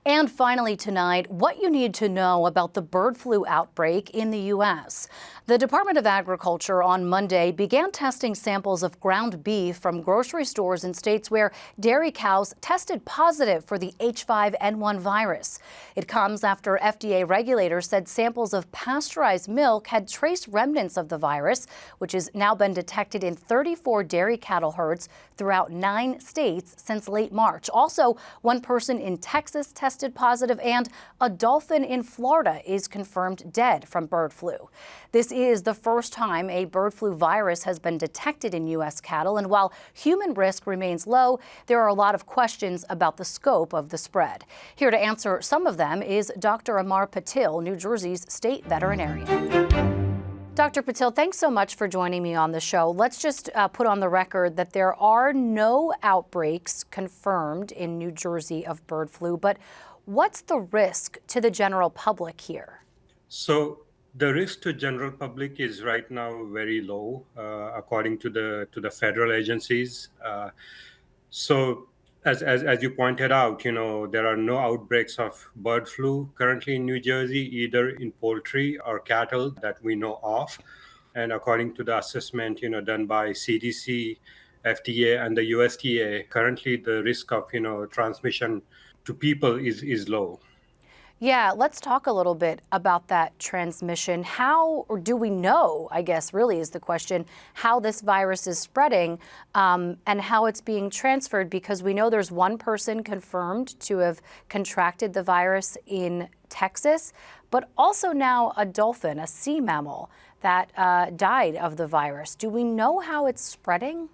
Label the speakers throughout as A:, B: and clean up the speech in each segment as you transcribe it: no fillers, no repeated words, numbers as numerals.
A: And finally tonight, what you need to know about the bird flu outbreak in the U.S. The Department of Agriculture on Monday began testing samples of ground beef from grocery stores in states where dairy cows tested positive for the H5N1 virus. It comes after FDA regulators said samples of pasteurized milk had trace remnants of the virus, which has now been detected in 34 dairy cattle herds throughout 9 states since late March. Also, one person in Texas tested positive, and a dolphin in Florida is confirmed dead from bird flu. This is the first time a bird flu virus has been detected in U.S. cattle, and while human risk remains low, there are a lot of questions about the scope of the spread. Here to answer some of them is Dr. Amar Patil, New Jersey's state veterinarian. Dr. Patil, thanks so much for joining me on the show. Let's just put on the record that there are no outbreaks confirmed in New Jersey of bird flu, but what's the risk to the general public here?
B: So the risk to general public is right now very low, according to the federal agencies. So as you pointed out, there are no outbreaks of bird flu currently in New Jersey, either in poultry or cattle that we know of. And according to the assessment, done by CDC, FDA, and the USDA, currently the risk of, transmission to people is low.
A: Yeah, let's talk a little bit about that transmission. How, or do we know, I guess really is the question, how this virus is spreading and how it's being transferred? Because we know there's one person confirmed to have contracted the virus in Texas, but also now a dolphin, a sea mammal, that died of the virus. Do we know how it's spreading?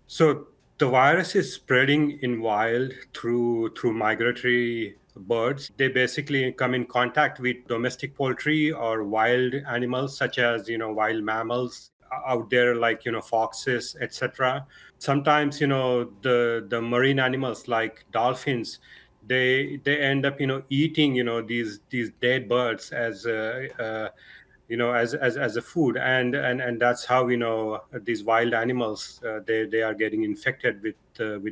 B: So the virus is spreading in wild through migratory birds. They basically come in contact with domestic poultry or wild animals such as wild mammals out there, like foxes, etc. Sometimes the marine animals like dolphins, they end up eating these dead birds as as a food, and that's how these wild animals, they are getting infected with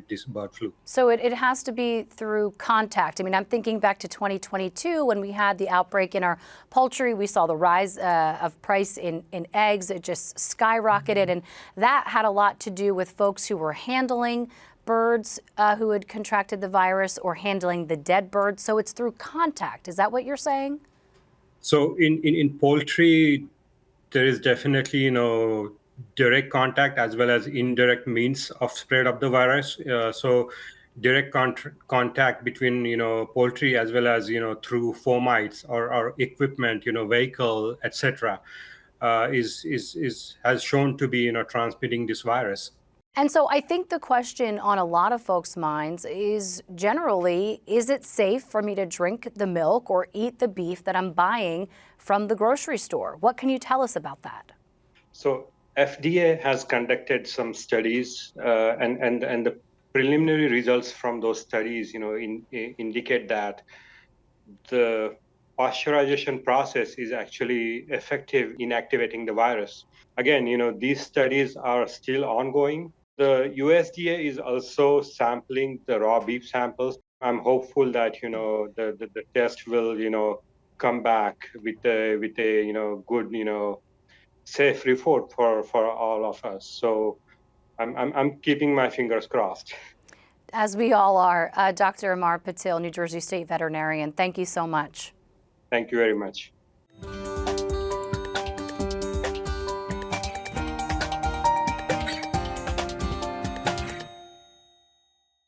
B: this bird flu.
A: So it has to be through contact. I mean, I'm thinking back to 2022 when we had the outbreak in our poultry. We saw the rise of price in eggs. It just skyrocketed, and that had a lot to do with folks who were handling birds who had contracted the virus or handling the dead birds. So it's through contact. Is that what you're saying?
B: So in poultry, there is definitely direct contact as well as indirect means of spread of the virus. So direct contact between poultry as well as through fomites or equipment, vehicle, etc. Is has shown to be transmitting this virus.
A: And so I think the question on a lot of folks' minds is generally, is it safe for me to drink the milk or eat the beef that I'm buying from the grocery store? What can you tell us about that?
B: So FDA has conducted some studies, and the preliminary results from those studies, indicate that the pasteurization process is actually effective in activating the virus. Again, these studies are still ongoing. The USDA is also sampling the raw beef samples. I'm hopeful that the test will come back with a good safe report for all of us. So I'm keeping my fingers crossed.
A: As we all are. Dr. Amar Patil, New Jersey State veterinarian, thank you so much.
B: Thank you very much.